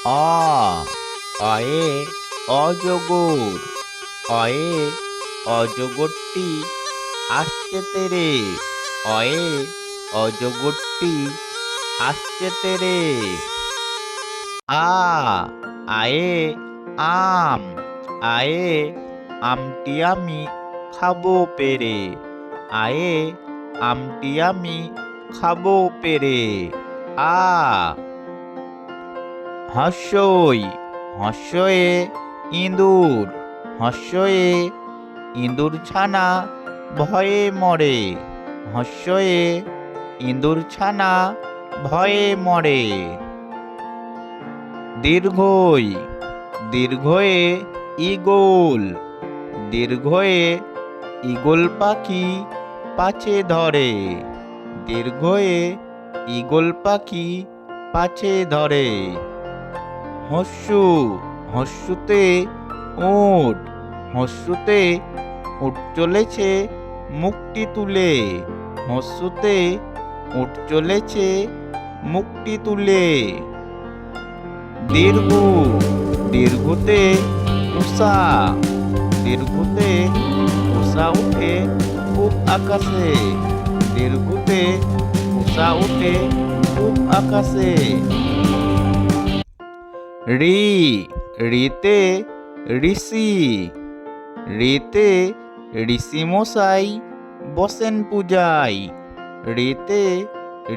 অ অয়ে অজগর। অয়ে অজগরটি আসছে তেরে। অয়ে অজগরটি আসছে তেরে। আ আয়ে আম। আয়ে আমটি আমি খাবো পেরে। আয়ে আমটি আমি খাবো পেরে। আ হর্ষই হর্ষয়ে ইঁদুর। হর্ষয়ে ইঁদুর ছানা ভয়ে মরে। হর্ষয়ে ইঁদুর ছানা ভয়ে মরে। দীর্ঘই দীর্ঘয়ে ঈগল। দীর্ঘয়ে ঈগল পাখি পাছে ধরে। দীর্ঘয়ে ঈগল পাখি পাছে ধরে। হস্যু হস্যুতে উট। হস্যুতে উট চলেছে মুখটি তুলে। হস্যুতে উট চলেছে মুখটি তুলে। দীর্ঘ দীর্ঘতে উষা। দীর্ঘতে উষা উঠে খুব আকাশে। দীর্ঘতে উষা উঠে খুব আকাশে। ঋ ঋতে ঋষি। ঋতে ঋষি মশাই বসেন পূজায়। ঋতে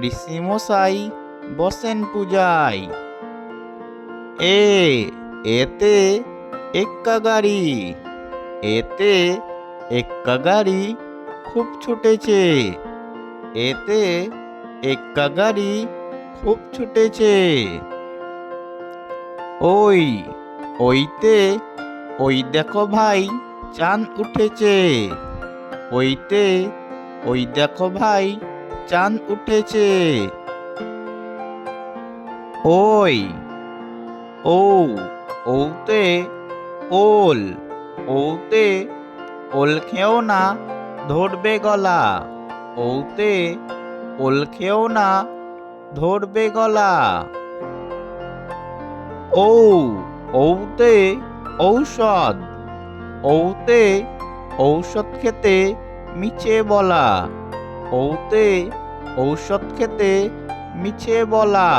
ঋষি মশাই বসেন পূজায়। এতে এক্কা গাড়ি। এতে এক্কা গাড়ি খুব ছুটেছে। এতে এক্কা গাড়ি খুব ছুটেছে। ওইতে ওই দেখো ভাই চাঁদ উঠেছে। ওইতে ওই দেখো ভাই চাঁদ উঠেছে। ওতে ওল। ওতে ওল খেও না ধরবে গলা। ওতে ওল খেও না ধরবে গলা। ওতে ঔষধ। ওতে ঔষধ খেতে মিছে বলা। ওতে ঔষধ খেতে মিছে বলা।